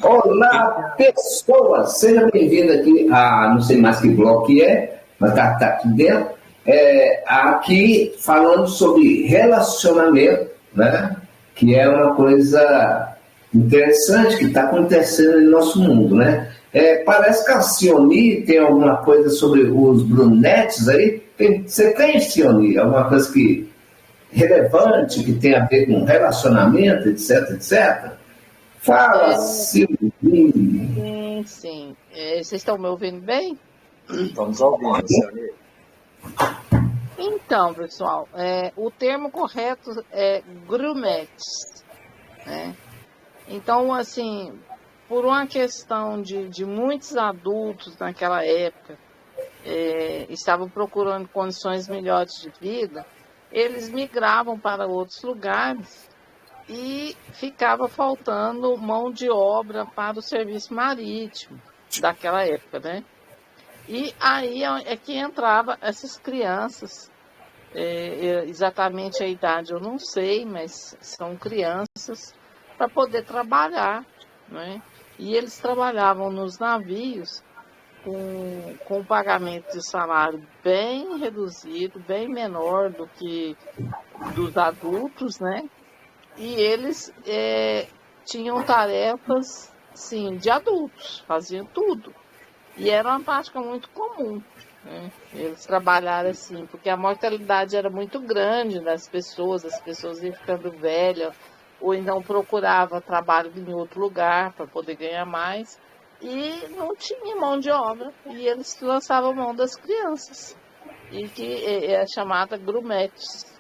Olá, pessoas! Seja bem-vindo aqui a, não sei mais que bloco que é, mas tá aqui dentro. Aqui falando sobre relacionamento, né? Que é uma coisa interessante que está acontecendo no nosso mundo, né? Parece que a Sioni tem alguma coisa sobre os brunetes aí. Você tem, Sioni, alguma coisa que relevante que tem a ver com relacionamento, etc, etc? Fala, Silvio. Sim. Vocês estão me ouvindo bem? Estamos ouvindo, Sioni. Então, pessoal, o termo correto é grumetes, né? Então, assim, por uma questão de muitos adultos naquela época estavam procurando condições melhores de vida, eles migravam para outros lugares e ficava faltando mão de obra para o serviço marítimo daquela época, né? E aí é que entrava essas crianças, exatamente a idade eu não sei, mas são crianças para poder trabalhar, né? E eles trabalhavam nos navios com pagamento de salário bem reduzido, bem menor do que dos adultos, né? E eles tinham tarefas, sim, de adultos, faziam tudo. E era uma prática muito comum, né? Eles trabalharam assim, porque a mortalidade era muito grande das pessoas, as pessoas iam ficando velhas, ou então procurava trabalho em outro lugar para poder ganhar mais, e não tinha mão de obra, e eles lançavam mão das crianças, e que é chamada grumetes.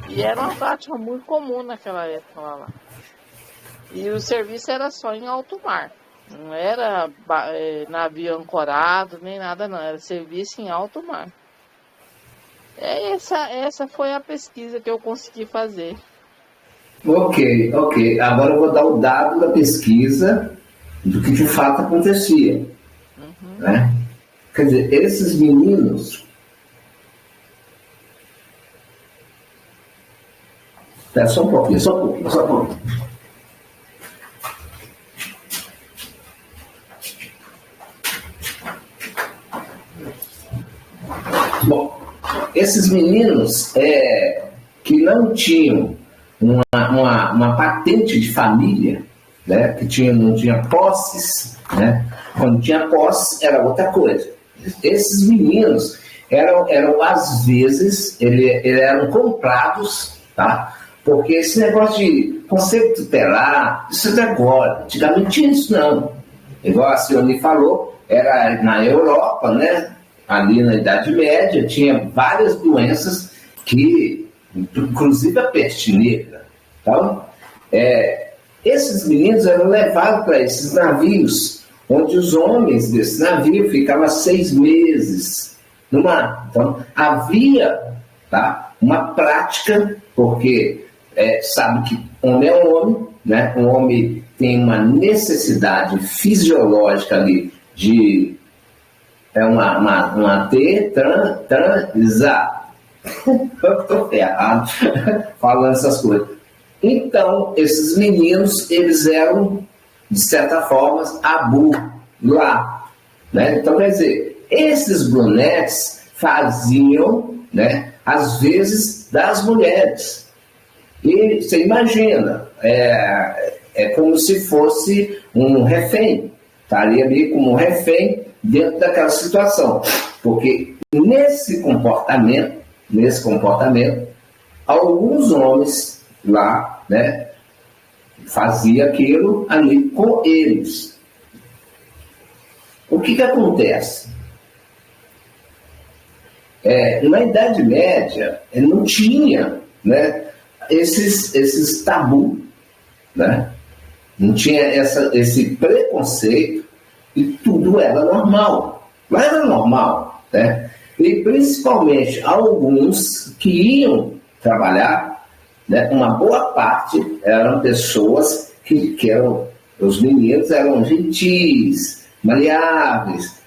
E era uma prática muito comum naquela época lá. E o serviço era só em alto mar. Não era navio ancorado, nem nada não. Era serviço em alto mar. Essa foi a pesquisa que eu consegui fazer. Ok. Agora eu vou dar o dado da pesquisa do que de fato acontecia. Né? Quer dizer, esses meninos... Só um pouquinho. Bom, esses meninos que não tinham uma patente de família, né, que não tinha posses, né? Quando tinha posses era outra coisa. Esses meninos eram às vezes, eles eram comprados, tá? Porque esse negócio de conceito tutelar, isso é de agora. Antigamente tinha isso não. Igual a Sioni falou, era na Europa, né? Ali na Idade Média, tinha várias doenças que, inclusive a peste negra. Então, esses meninos eram levados para esses navios, onde os homens desse navio ficavam 6 meses no mar. Então, havia, tá, uma prática, porque sabe que homem é homem, né? Um homem tem uma necessidade fisiológica ali de uma transar. Eu estou ferrado falando essas coisas. Então, esses meninos, eles eram, de certa forma, abu lá. Né? Então, quer dizer, esses brunetes faziam, né, às vezes, das mulheres. E você imagina, é como se fosse um refém. Estaria ali como um refém dentro daquela situação. Porque nesse comportamento, alguns homens lá, né, faziam aquilo ali com eles. O que acontece? Na Idade Média, não tinha, né, esses tabu, né? Não tinha esse preconceito e tudo era normal. Lá era normal, né? E principalmente alguns que iam trabalhar, né, uma boa parte eram pessoas que eram, os meninos eram gentis, maleáveis,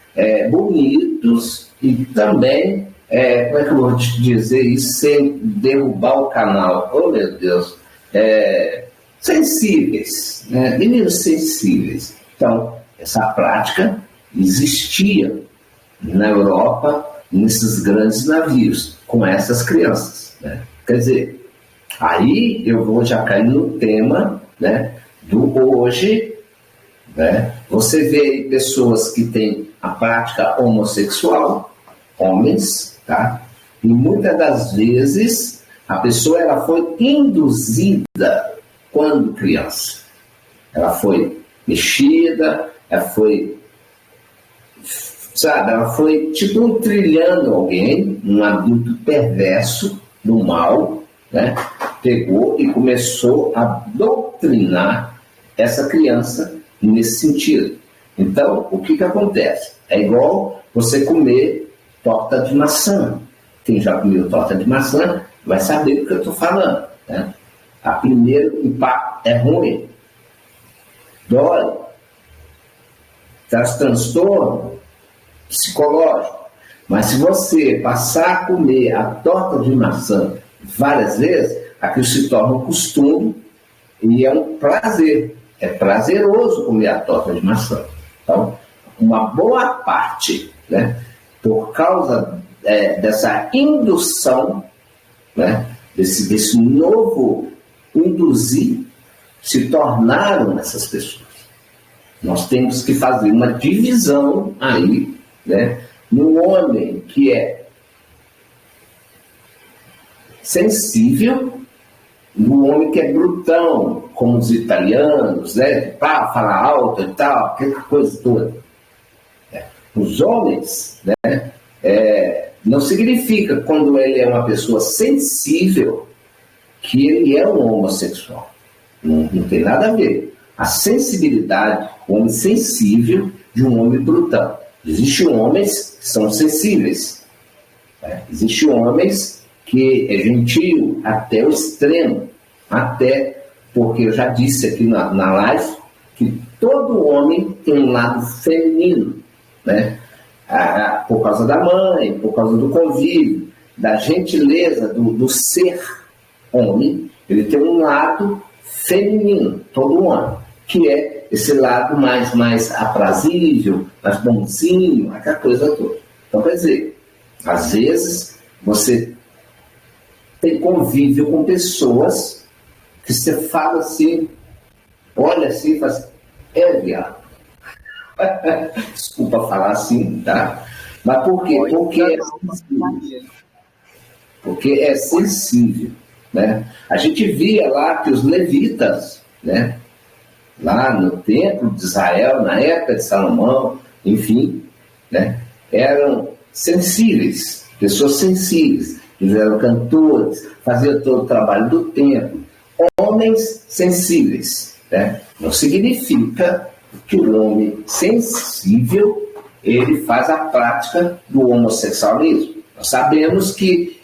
bonitos e também, como é que eu vou te dizer isso sem derrubar o canal? Oh, meu Deus! sensíveis, né? Meninos sensíveis. Então, essa prática existia na Europa, nesses grandes navios, com essas crianças, né? Quer dizer, aí eu vou já cair no tema, né, do hoje, né? Você vê aí pessoas que têm a prática homossexual, homens, tá? E muitas das vezes a pessoa ela foi induzida quando criança. Ela foi mexida, ela foi, sabe, ela foi tipo trilhando alguém, um adulto perverso do mal, né? Pegou e começou a doutrinar essa criança nesse sentido. Então, o que acontece? É igual você comer torta de maçã. Quem já comeu torta de maçã vai saber do que eu estou falando, né? A primeiro impacto é ruim, dói, traz transtorno psicológico. Mas se você passar a comer a torta de maçã várias vezes, aquilo se torna um costume e é um prazer. É prazeroso comer a torta de maçã. Então, uma boa parte, né, por causa dessa indução, né, desse novo induzir, se tornaram essas pessoas. Nós temos que fazer uma divisão aí, né, no homem que é sensível, no homem que é brutão, como os italianos, né, fala alto e tal, aquela coisa toda. Os homens, né, não significa, quando ele é uma pessoa sensível, que ele é um homossexual. Não tem nada a ver. A sensibilidade, o homem sensível de um homem brutão. Existem homens que são sensíveis. Né? Existem homens que é gentil até o extremo. Até, porque eu já disse aqui na live, que todo homem tem um lado feminino. Né? Por causa da mãe, por causa do convívio, da gentileza do ser homem, ele tem um lado feminino, todo homem, que é esse lado mais aprazível, mais bonzinho, aquela coisa toda. Então, quer dizer, às vezes você tem convívio com pessoas que você fala assim, olha assim e fala assim, viado. Desculpa falar assim, tá? Mas por quê? Porque é sensível, né? A gente via lá que os levitas, né, lá no templo de Israel, na época de Salomão, enfim, né, eram sensíveis, pessoas sensíveis, eles eram cantores, faziam todo o trabalho do templo, homens sensíveis, né? Não significa que o homem sensível ele faz a prática do homossexualismo. Nós sabemos que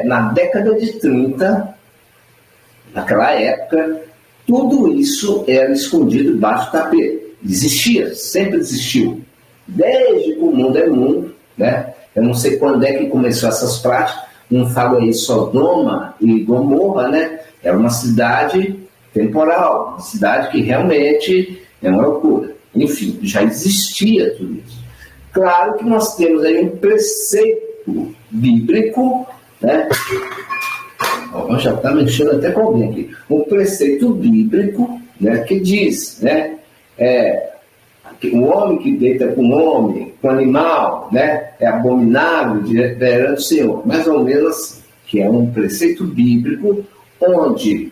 na década de 30, naquela época, tudo isso era escondido debaixo do tapete. Existia, sempre existiu. Desde que o mundo é mundo, né? Eu não sei quando é que começou essas práticas. Um fala aí Sodoma e Gomorra, né? Era uma cidade temporal, uma cidade que realmente é uma loucura. Enfim, já existia tudo isso. Claro que nós temos aí um preceito bíblico, né? Já está mexendo até com alguém aqui. Um preceito bíblico, né, que diz, né, que o homem que deita com o homem, com o animal, né, é abominável perante o Senhor. Mais ou menos, que é um preceito bíblico onde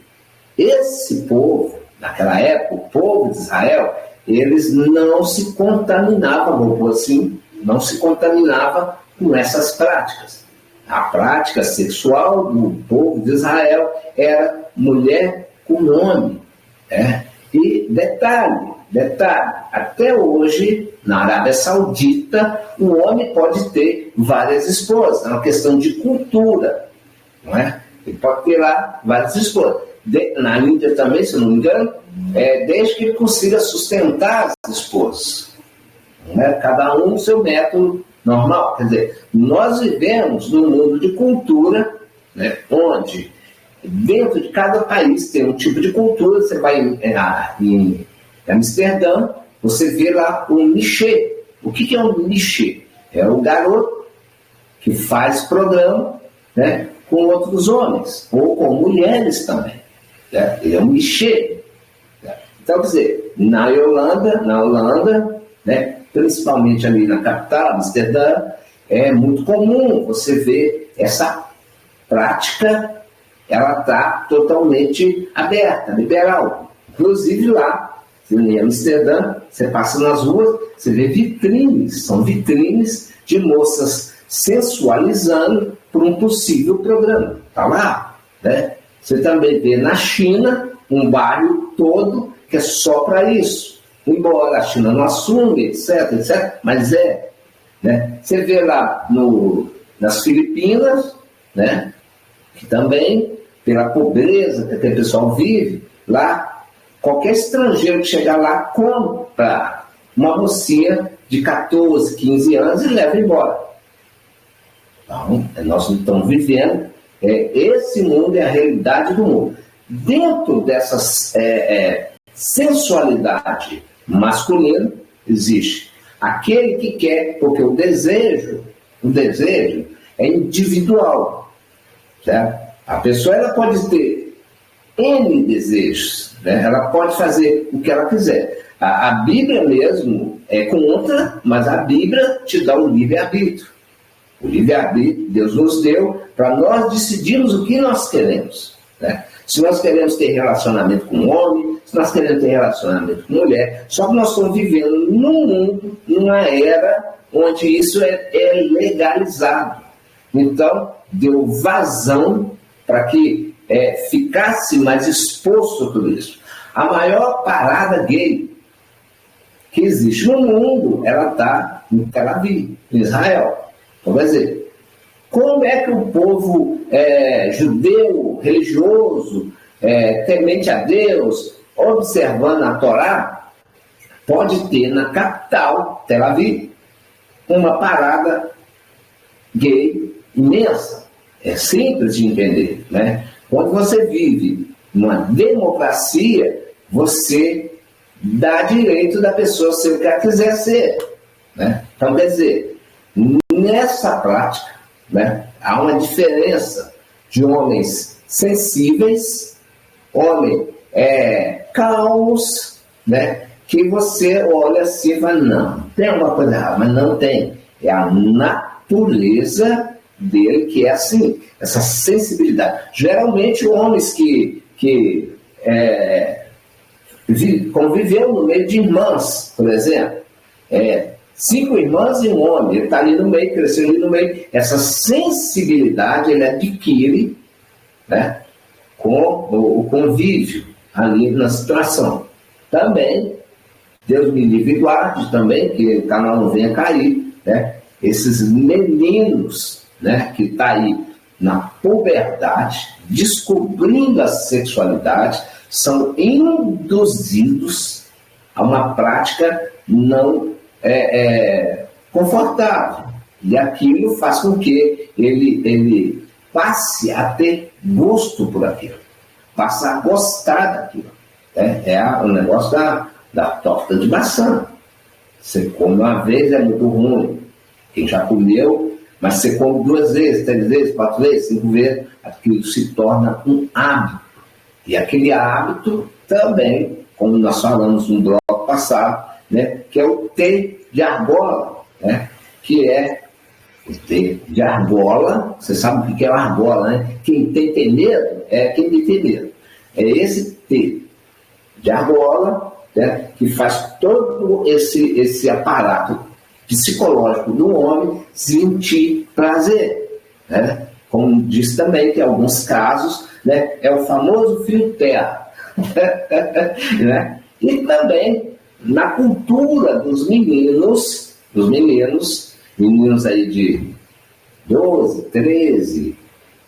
esse povo, naquela época, o povo de Israel, eles não se contaminavam, vamos pôr assim, não se contaminava com essas práticas. A prática sexual do povo de Israel era mulher com homem. Né? E detalhe, até hoje, na Arábia Saudita, o homem pode ter várias esposas. É uma questão de cultura. Não é? Ele pode ter lá várias esposas. Na Índia também, se não me engano, desde que ele consiga sustentar as esposas. Né? Cada um o seu método normal. Quer dizer, nós vivemos num mundo de cultura, né, onde dentro de cada país tem um tipo de cultura. Você vai em Amsterdã, você vê lá um nichê. O que é um nichê? É o garoto que faz programa, né, com outros homens, ou com mulheres também. Né? Ele é um nichê. Então, quer dizer, na Holanda, né, principalmente ali na capital, Amsterdã, é muito comum você ver essa prática, ela está totalmente aberta, liberal. Inclusive lá, em Amsterdã, você passa nas ruas, você vê vitrines, são vitrines de moças sensualizando por um possível programa. Está lá, né? Você também vê na China um bairro todo que é só para isso. Embora a China não assume, etc, mas é. Né? Você vê lá nas Filipinas, né? Que também, pela pobreza que aquele pessoal vive, lá, qualquer estrangeiro que chegar lá compra uma mocinha de 14, 15 anos e leva embora. Então, nós estamos vivendo, esse mundo é a realidade do mundo. Dentro dessa sensualidade masculina, existe aquele que quer, porque o desejo é individual, certo? A pessoa ela pode ter N desejos, né? Ela pode fazer o que ela quiser. A Bíblia mesmo é contra, mas a Bíblia te dá o livre-arbítrio. O livre-arbítrio Deus nos deu para nós decidirmos o que nós queremos, né? Se nós queremos ter relacionamento com homem, se nós queremos ter relacionamento com mulher, só que nós estamos vivendo num mundo, numa era onde isso é legalizado. Então, deu vazão para que ficasse mais exposto a tudo isso. A maior parada gay que existe no mundo, ela está em Tel Aviv, em Israel. Então, quer dizer, como é que o povo judeu, religioso, temente a Deus, observando a Torá, pode ter na capital, Tel Aviv, uma parada gay imensa? É simples de entender, né? Quando você vive numa democracia, você dá direito da pessoa ser o que ela quiser ser, né? Então, quer dizer, nessa prática, né, há uma diferença de homens sensíveis, homens calmos, né, que você olha assim e fala, não, tem alguma coisa errada, mas não tem. É a natureza dele que é assim, essa sensibilidade. Geralmente homens que conviveram no meio de irmãs, por exemplo, 5 irmãs e um homem, ele está ali no meio, cresceu ali no meio, essa sensibilidade ele adquire, né, com o convívio ali na situação. Também, Deus me livre e guarde também, que o canal não venha cair, né, esses meninos, né, que está aí na puberdade, descobrindo a sexualidade, são induzidos a uma prática não confortável. E aquilo faz com que ele passe a ter gosto por aquilo, passe a gostar daquilo. O negócio da torta de maçã. Você come uma vez, é muito ruim. Quem já comeu, mas você come 2 vezes, 3 vezes, 4 vezes, 5 vezes, aquilo se torna um hábito. E aquele hábito também, como nós falamos no bloco passado, né, que é o T de argola, né, que é o T de argola. Você sabe o que é uma argola, né? Quem tem medo é quem tem medo. É esse T de argola, né, que faz todo esse aparato psicológico do homem sentir prazer, né? Como disse também que em alguns casos, né, é o famoso fio terra. Né? E também na cultura dos meninos aí de 12, 13,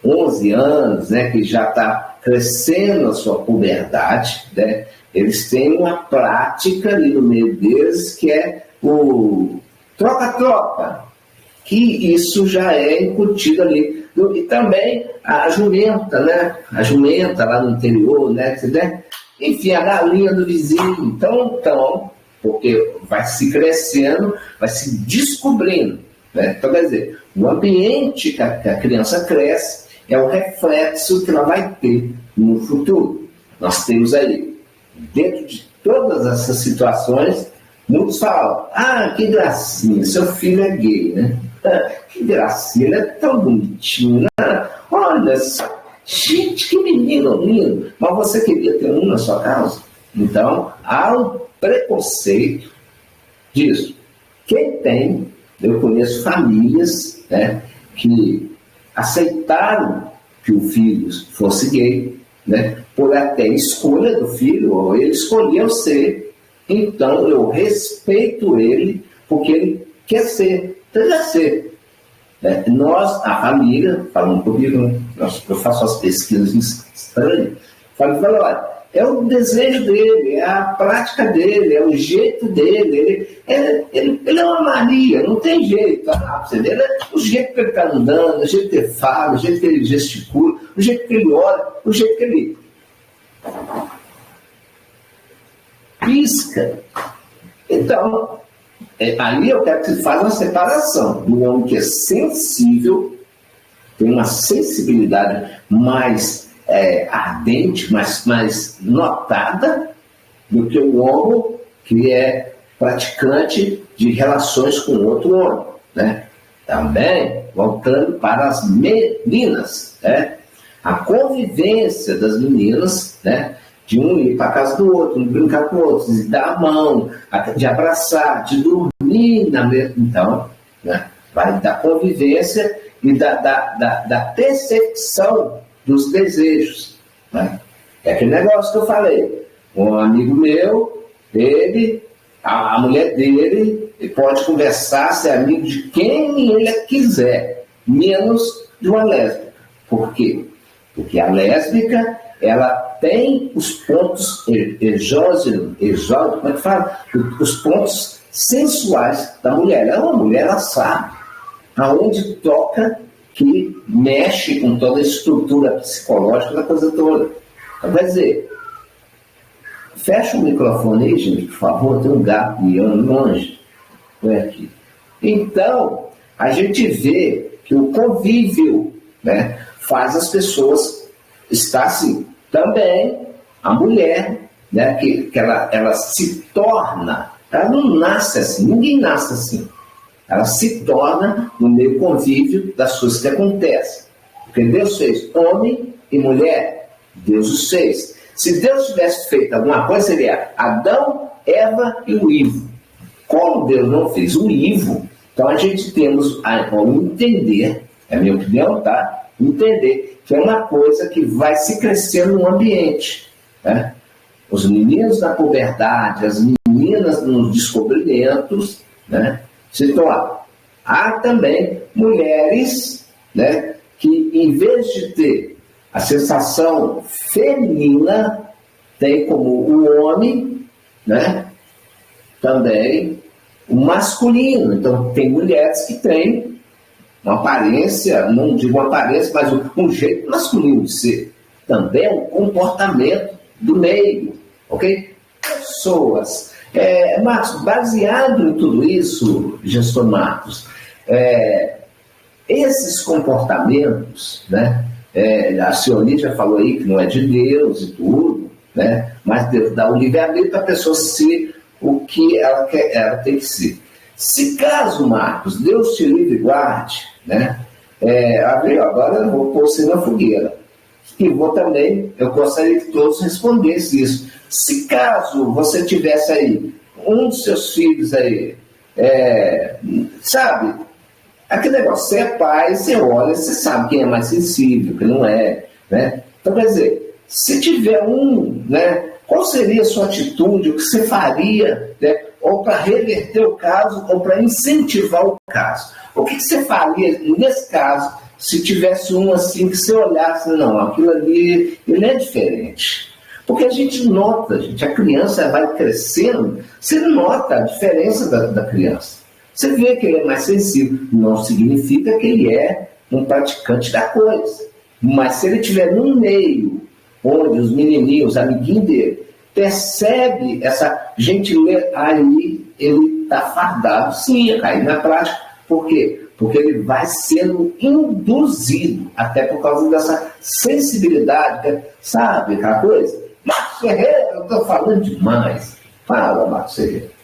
11 anos, né, que já está crescendo a sua puberdade, né, eles têm uma prática ali no meio deles que é o troca-troca, que isso já é incutido ali. E também a jumenta, né? A jumenta lá no interior, né? Enfim, a galinha do vizinho. Então, porque vai se crescendo, vai se descobrindo, né? Então, quer dizer, o ambiente que a criança cresce é o reflexo que ela vai ter no futuro. Nós temos aí, dentro de todas essas situações, muitos falam, que gracinha, seu filho é gay, né? Que gracinha, ele é tão bonitinho, né? Olha só, gente, que menino lindo. Mas você queria ter um na sua casa? Então, há um preconceito disso. Quem tem, eu conheço famílias, né, que aceitaram que o filho fosse gay, né, por até escolha do filho, ou ele escolheu ser. Então, eu respeito ele, porque ele quer ser. Deve ser. Nós, a família, falando comigo, eu faço as pesquisas estranhas, falo, olha, é o desejo dele, é a prática dele, é o jeito dele, ele é uma Maria, não tem jeito. Você vê, o jeito que ele está andando, o jeito que ele fala, o jeito que ele gesticula, o jeito que ele olha, o jeito que ele pisca. Então, ali eu quero que você faça uma separação do homem que é sensível, tem uma sensibilidade mais ardente, mais notada, do que o homem que é praticante de relações com outro homem, né? Também, voltando para as meninas, né? A convivência das meninas, né? De um ir para a casa do outro, de brincar com o outro, de dar a mão, de abraçar, de dormir na mesma. Então, né, vai da convivência e da percepção dos desejos. Né? É aquele negócio que eu falei. Um amigo meu, a mulher dele, ele pode conversar, ser amigo de quem ele quiser, menos de uma lésbica. Por quê? Porque a lésbica, ela tem os pontos exógenos, como é que fala? Os pontos sensuais da mulher. Ela é uma mulher, ela sabe aonde toca, que mexe com toda a estrutura psicológica da coisa toda. Então, quer dizer, fecha o microfone aí, gente, por favor, tem um gato miando longe. Põe aqui. Então, a gente vê que o convívio, né, faz as pessoas estar assim. Também a mulher, né, que ela se torna, ela não nasce assim, ninguém nasce assim. Ela se torna no meio convívio das coisas que acontecem. Porque Deus fez homem e mulher, Deus os fez. Se Deus tivesse feito alguma coisa, seria Adão, Eva e o Ivo. Como Deus não fez o Ivo, então a gente temos a entender, é a minha opinião, tá? Entender que é uma coisa que vai se crescendo no ambiente, né? Os meninos na puberdade, as meninas nos descobrimentos, né? Então, há também mulheres, né, que em vez de ter a sensação feminina, tem como o homem, né, também o masculino. Então, tem mulheres que têm uma aparência, não digo uma aparência, mas um jeito masculino de ser. Também é um comportamento do meio, ok? Pessoas. Marcos, baseado em tudo isso, gestor Marcos, esses comportamentos, né? A senhora já falou aí que não é de Deus e tudo, né? Mas Deus dá o livre-arbítrio para a pessoa ser o que ela quer, ela tem que ser. Se caso, Marcos, Deus te livre e guarde, né? Agora eu vou pôr você na fogueira. E vou também, eu gostaria que todos respondessem isso. Se caso você tivesse aí um dos seus filhos aí, sabe, aquele negócio, você é pai, você olha, você sabe quem é mais sensível, quem não é, né? Então, quer dizer, se tiver né, qual seria a sua atitude, o que você faria, né, ou para reverter o caso, ou para incentivar o caso? O que você faria nesse caso, se tivesse um assim, que você olhasse, não, aquilo ali, ele é diferente. Porque a gente nota, a criança vai crescendo, você nota a diferença da criança. Você vê que ele é mais sensível. Não significa que ele é um praticante da coisa. Mas se ele estiver num meio onde os menininhos, os amiguinhos dele, percebe essa gentileza, aí ele está fardado, sim, a cair na prática. Por quê? Porque ele vai sendo induzido, até por causa dessa sensibilidade, sabe aquela coisa? Marcos Ferreira, eu estou falando demais. Fala, Marcos Ferreira.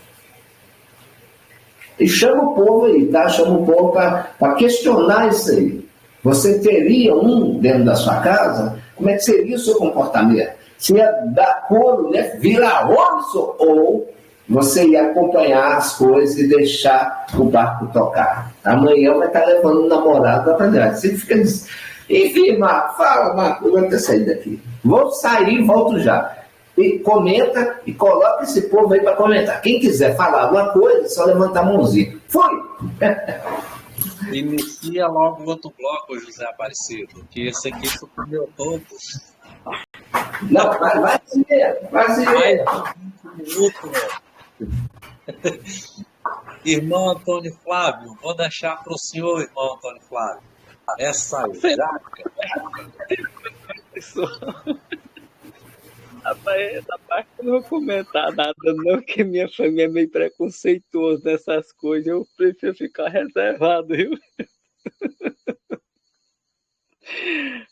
E chama o povo aí, tá? Chama o povo para questionar isso aí. Você teria um dentro da sua casa? Como é que seria o seu comportamento? Se ia dar couro, né? Virar homem, ou você ia acompanhar as coisas e deixar o barco tocar? Amanhã vai estar levando o namorado para trás. Você fica... Enfim, Marco, fala, Marco, eu vou ter saído daqui. Vou sair e volto já. E comenta e coloca esse povo aí para comentar. Quem quiser falar alguma coisa, só levanta a mãozinha. Foi! Inicia logo o outro bloco, José Aparecido, que esse aqui supriu todos. Não, vai ser. Um minuto, velho. Irmão Antônio Flávio, vou deixar para o senhor, irmão Antônio Flávio, essa jaca. Rapaz, essa parte eu não vou comentar nada não, que minha família é meio preconceituosa nessas coisas, eu prefiro ficar reservado, viu?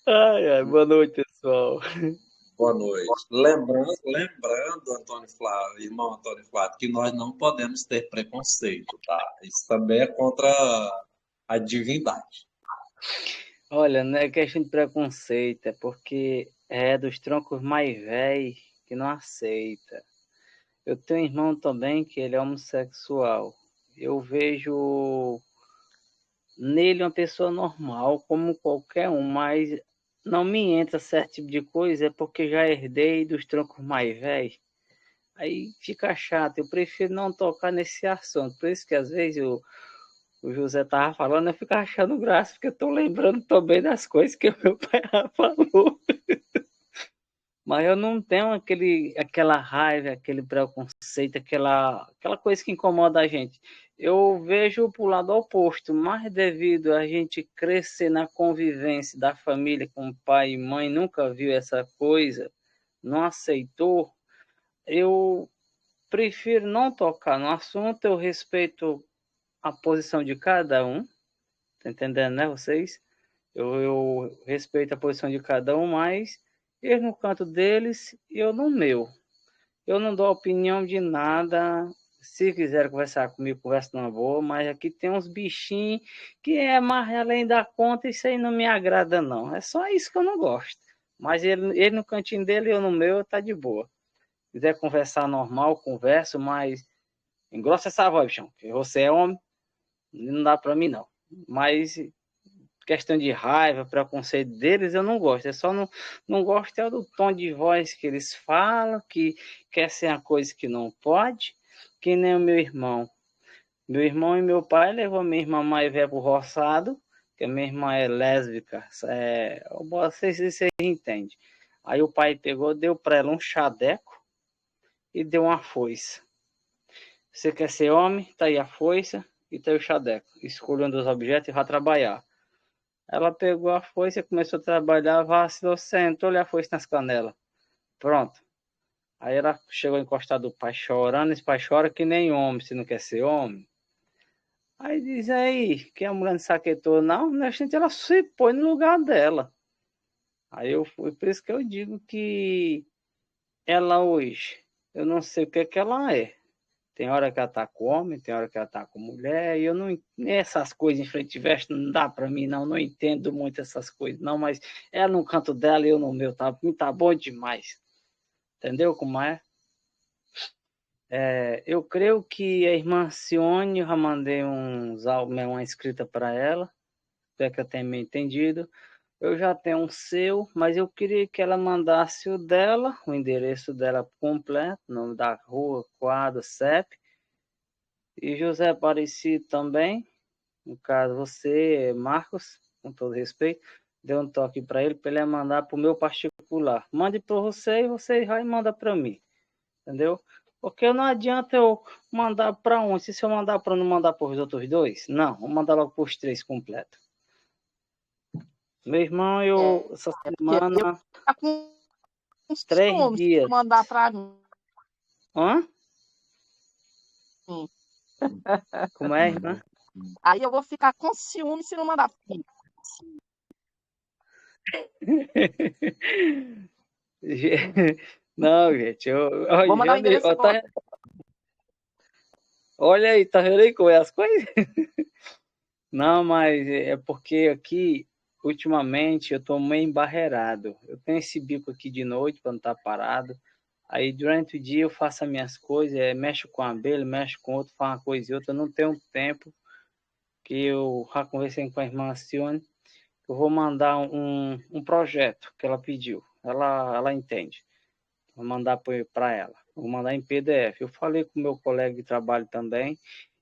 Ai, boa noite, pessoal. Boa noite. Lembrando, Antônio Flávio, irmão Antônio Flávio, que nós não podemos ter preconceito, tá? Isso também é contra a divindade. Olha, não é questão de preconceito, é porque é dos troncos mais velhos que não aceita. Eu tenho um irmão também que ele é homossexual. Eu vejo nele uma pessoa normal, como qualquer um, mas não me entra certo tipo de coisa, é porque já herdei dos troncos mais velhos. Aí fica chato, eu prefiro não tocar nesse assunto. Por isso que às vezes o José estava falando, eu fico achando graça, porque eu estou lembrando também das coisas que o meu pai falou. Mas eu não tenho aquela raiva, aquele preconceito, aquela coisa que incomoda a gente. Eu vejo para o lado oposto, mas devido a gente crescer na convivência da família com pai e mãe, nunca viu essa coisa, não aceitou, eu prefiro não tocar no assunto, eu respeito a posição de cada um, tá entendendo, né, vocês? Eu respeito a posição de cada um, mas eles no canto deles e eu no meu. Eu não dou opinião de nada. Se quiser conversar comigo, conversa numa boa, mas aqui tem uns bichinhos que é mais além da conta, isso aí não me agrada, não. É só isso que eu não gosto. Mas ele no cantinho dele e eu no meu, tá de boa. Se quiser conversar normal, converso, mas engrossa essa voz, bichão, que você é homem, não dá pra mim, não. Mas questão de raiva, preconceito deles, eu não gosto. Eu só não gosto é do tom de voz que eles falam, que quer ser uma coisa que não pode, que nem o meu irmão. Meu irmão e meu pai levou minha irmã mais velha pro roçado, que a minha irmã é lésbica, vocês entendem. Aí o pai pegou, deu para ela um chadeco e deu uma foice. Você quer ser homem? Tá aí a foice e tá aí o chadeco. Escolha um dos objetos e vá trabalhar. Ela pegou a foice e começou a trabalhar, vacilou, sentou-lhe a foice nas canelas. Pronto. Aí ela chegou encostada do pai chorando, esse pai chora que nem homem, se não quer ser homem. Aí diz aí, que a mulher não saquetou, não, a gente, ela se põe no lugar dela. Aí por isso que eu digo que ela hoje, eu não sei o que é que ela é. Tem hora que ela tá com homem, tem hora que ela tá com mulher, e eu não... Essas coisas em frente e verso não dá para mim, não entendo muito essas coisas, não, mas ela no canto dela e eu no meu, tá bom demais. Entendeu como é? Eu creio que a irmã Cione, eu já mandei uma escrita para ela, espero que eu tenha me entendido. Eu já tenho um seu, mas eu queria que ela mandasse o dela, o endereço dela completo, nome da rua, quadro, CEP, e José Aparecido também, no caso você, Marcos, com todo respeito, deu um toque para ele mandar para o meu particular. Mande para você e você vai mandar para mim, entendeu? Porque não adianta eu mandar para um. Se eu mandar para não mandar para os outros dois, não, vou mandar logo para os 3 completos. Meu irmão, essa porque eu semana, tá com 3 ciúme se dias. mandar para mim. Hã? Como é, irmã? Aí eu vou ficar com ciúme se não mandar para mim. Não, gente, Vou mandar o endereço agora. olha aí, tá vendo aí como é as coisas? Não, mas é porque aqui, ultimamente, eu tô meio embarreirado. Eu tenho esse bico aqui de noite para não estar parado. Aí, durante o dia, eu faço as minhas coisas, mexo com a abelha, mexo com outro, faço uma coisa e outra. Eu não tenho tempo, que eu já conversei com a irmã Alcione. Eu vou mandar um projeto que ela pediu. Ela entende. Vou mandar para ela. Vou mandar em PDF. Eu falei com o meu colega de trabalho também.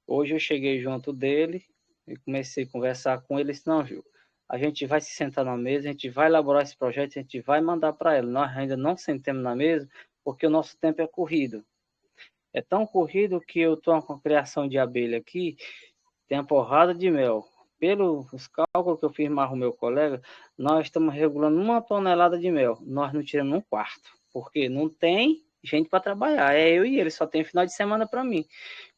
Hoje eu cheguei junto dele e comecei a conversar com ele. Ele disse, não, Gil, a gente vai se sentar na mesa, a gente vai elaborar esse projeto, a gente vai mandar para ela. Nós ainda não sentamos na mesa porque o nosso tempo é corrido. É tão corrido que eu estou com a criação de abelha aqui, tem uma porrada de mel. Pelos cálculos que eu fiz mais com o meu colega, nós estamos regulando 1 tonelada de mel. Nós não tiramos um quarto, porque não tem gente para trabalhar. É eu e ele, só tem final de semana para mim.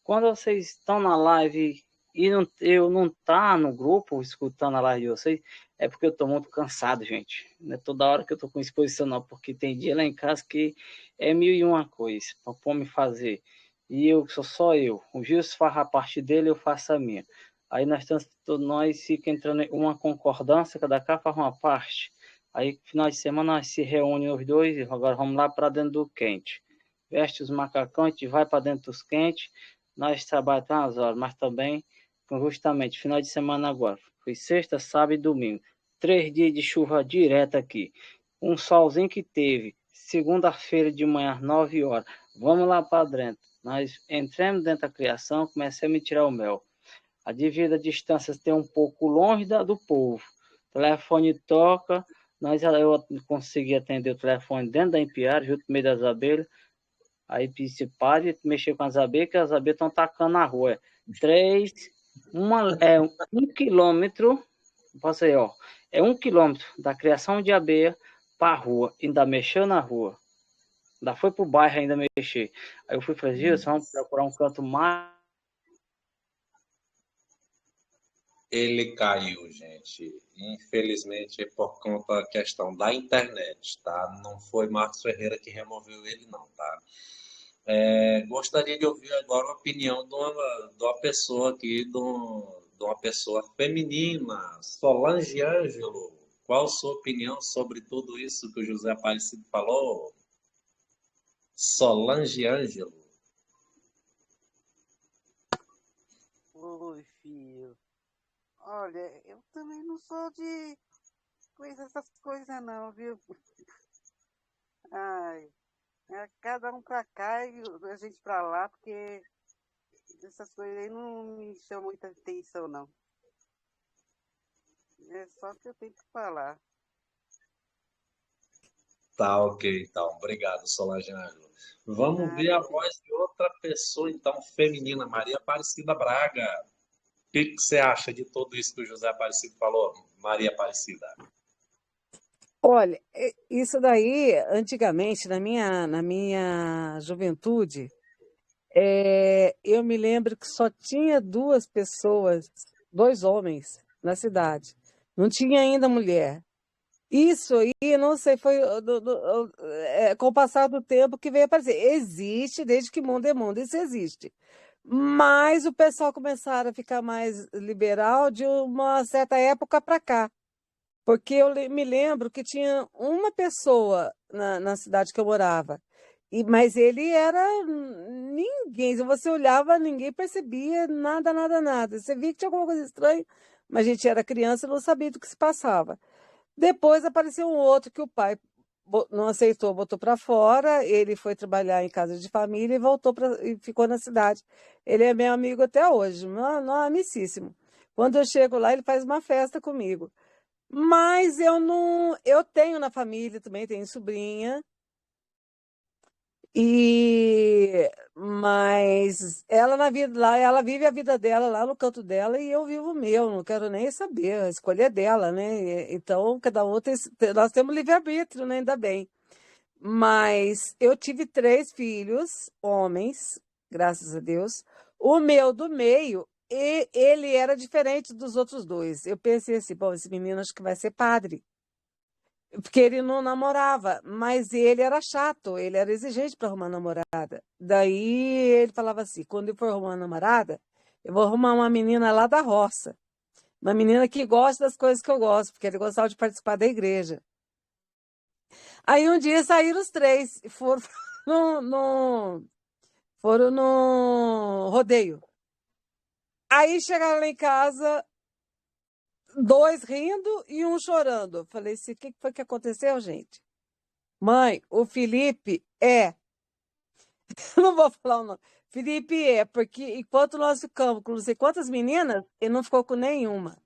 Quando vocês estão na live e eu não tá no grupo escutando a live de vocês, é porque eu estou muito cansado, gente. Não é toda hora que eu estou com exposição, não, porque tem dia lá em casa que é 1001 coisa para me fazer. E eu sou só eu. O Gilson faz a parte dele, eu faço a minha. Aí nós fica entrando em uma concordância, cada cá faz uma parte. Aí, final de semana, nós se reúnem os dois e agora vamos lá para dentro do quente. Veste os macacões, a gente vai para dentro dos quentes. Nós trabalhamos umas horas, mas também, justamente, final de semana agora. Foi sexta, sábado e domingo. 3 dias de chuva direta aqui. Um solzinho que teve. Segunda-feira de manhã, 9 horas. Vamos lá para dentro. Nós entramos dentro da criação, começamos a tirar o mel. A devida distância tem um pouco longe do povo. O telefone toca, eu consegui atender o telefone dentro da empiária, junto no meio das abelhas. Aí se para e mexer com as abelhas, que as abelhas estão tacando na rua. 1 quilômetro, posso ir, ó, é 1 quilômetro da criação de abelha para a rua, ainda mexeu na rua. Ainda foi pro bairro ainda mexer. Aí eu fui fazer, Gilson, vamos procurar um canto mais. Ele caiu, gente. Infelizmente, é por conta da questão da internet, tá? Não foi Marcos Ferreira que removeu ele, não, tá? Gostaria de ouvir agora a opinião de uma pessoa aqui, de uma pessoa feminina, Solange Ângelo. Qual a sua opinião sobre tudo isso que o José Aparecido falou? Solange Ângelo. Oi, filho. Olha, eu também não sou de essas coisas não, viu? Ai, cada um pra cá e a gente pra lá, porque essas coisas aí não me chamam muita atenção, não. É só o que eu tenho que falar. Tá, ok, então. Obrigado, Solange Ângelo. Vamos ver a voz de outra pessoa, então, feminina, Maria Aparecida Braga. O que você acha de tudo isso que o José Aparecido falou, Maria Aparecida? Olha, isso daí, antigamente, na minha juventude, eu me lembro que só tinha 2 pessoas, 2 homens na cidade. Não tinha ainda mulher. Isso aí, não sei, foi com o passar do tempo que veio aparecer. Existe, desde que mundo é mundo, isso existe. Mas o pessoal começaram a ficar mais liberal de uma certa época para cá. Porque me lembro que tinha uma pessoa na cidade que eu morava, mas ele era ninguém. Se você olhava, ninguém percebia nada, nada, nada. Você via que tinha alguma coisa estranha, mas a gente era criança e não sabia do que se passava. Depois apareceu um outro que o pai não aceitou, botou para fora. Ele foi trabalhar em casa de família e voltou e ficou na cidade. Ele é meu amigo até hoje, meu amicíssimo. Quando eu chego lá, ele faz uma festa comigo. Mas eu não. Eu tenho na família também, tenho sobrinha. Mas ela na vida lá, ela vive a vida dela lá no canto dela e eu vivo o meu, não quero nem saber, a escolha é dela, né? Então, cada um nós temos livre-arbítrio, né? Ainda bem. Mas eu tive 3 filhos, homens, graças a Deus. O meu do meio, ele era diferente dos outros 2. Eu pensei assim, bom, esse menino acho que vai ser padre. Porque ele não namorava, mas ele era chato, ele era exigente para arrumar namorada. Daí ele falava assim: quando eu for arrumar uma namorada, eu vou arrumar uma menina lá da roça. Uma menina que gosta das coisas que eu gosto, porque ele gostava de participar da igreja. Aí um dia saíram os 3, foram foram no rodeio. Aí chegaram lá em casa, 2 rindo e um chorando. Eu falei assim: o que foi que aconteceu, gente? Mãe, o Felipe é. Não vou falar o nome. Felipe é, porque enquanto nós ficamos com não sei quantas meninas, ele não ficou com nenhuma.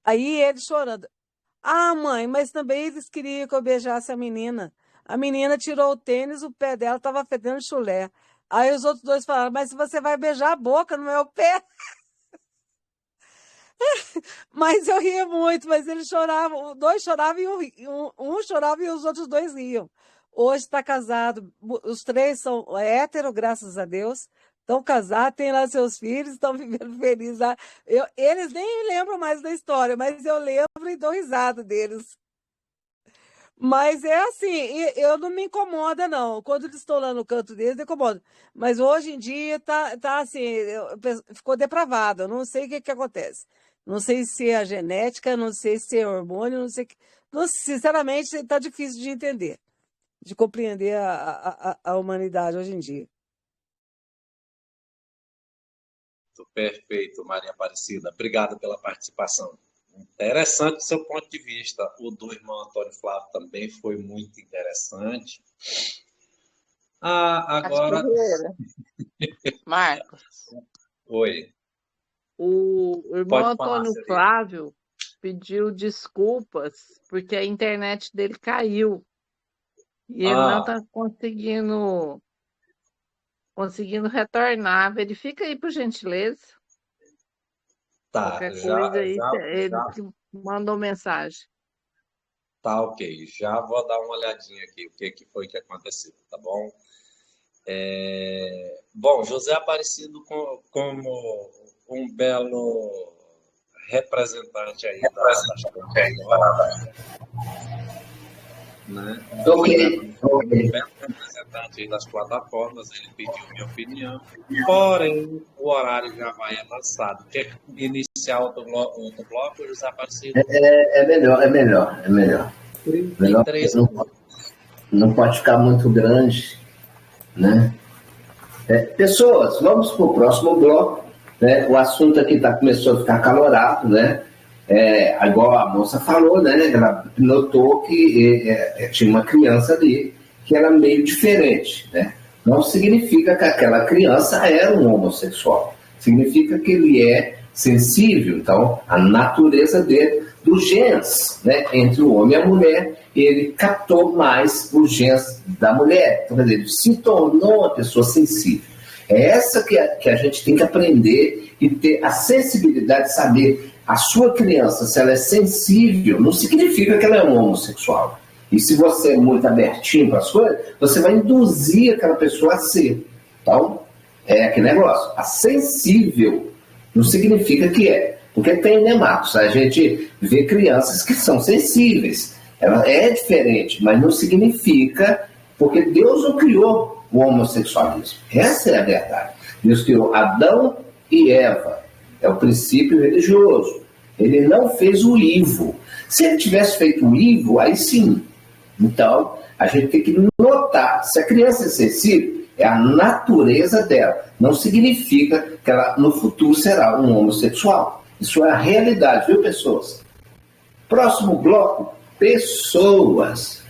Aí ele chorando. Ah, mãe, mas também eles queriam que eu beijasse a menina. A menina tirou o tênis, o pé dela estava fedendo chulé. Aí os outros 2 falaram: mas se você vai beijar a boca, não é o pé. Mas eu ria muito, mas eles choravam, os 2 choravam e um chorava e os outros 2 riam. Hoje está casado, os 3 são héteros, graças a Deus. Estão casados, têm lá seus filhos, estão vivendo felizes lá. Eles nem lembram mais da história, mas eu lembro e dou risada deles. Mas é assim, eu não me incomoda, não. Quando eles estão lá no canto deles, incomoda. Mas hoje em dia tá assim, ficou depravado. Eu não sei o que acontece. Não sei se é a genética, não sei se é hormônio, não sei. Sinceramente, está difícil de entender, de compreender a humanidade hoje em dia. Perfeito, Maria Aparecida. Obrigado pela participação. Interessante o seu ponto de vista. O do irmão Antônio Flávio também foi muito interessante. Agora. Marcos. Oi. O irmão Antônio Flávio pediu desculpas porque a internet dele caiu. E ele não está conseguindo retornar. Verifica aí, por gentileza. Tá, qualquer coisa aí, ele mandou mensagem. Tá, ok. Já vou dar uma olhadinha aqui, o que foi que aconteceu, tá bom? Bom, José Aparecido como um belo representante aí né? Ok. Um belo representante aí das plataformas, ele pediu minha opinião, porém o horário já vai avançado. Quer iniciar outro bloco, José Aparecido? É melhor. 33 não pode ficar muito grande, né? Pessoas, vamos para o próximo bloco, né? O assunto aqui começou a ficar acalorado, né? Igual a moça falou, né? Ela notou que tinha uma criança ali que era meio diferente, né? Não significa que aquela criança era um homossexual, significa que ele é sensível. Então, a natureza dele, dos genes, né, entre o homem e a mulher, ele captou mais os genes da mulher. Então, quer dizer, ele se tornou uma pessoa sensível. É essa que a gente tem que aprender e ter a sensibilidade de saber. A sua criança, se ela é sensível, não significa que ela é um homossexual. E se você é muito abertinho para as coisas, você vai induzir aquela pessoa a ser. Então, é aquele negócio. A sensível não significa que é. Porque tem, né, Marcos? A gente vê crianças que são sensíveis. Ela é diferente, mas não significa, porque Deus não criou o homossexualismo. Essa é a verdade. Deus criou Adão e Eva. É o princípio religioso. Ele não fez o ivo. Se ele tivesse feito o ivo, aí sim. Então, a gente tem que notar. Se a criança é sensível, é a natureza dela. Não significa que ela no futuro será um homossexual. Isso é a realidade, viu, pessoas? Próximo bloco, pessoas.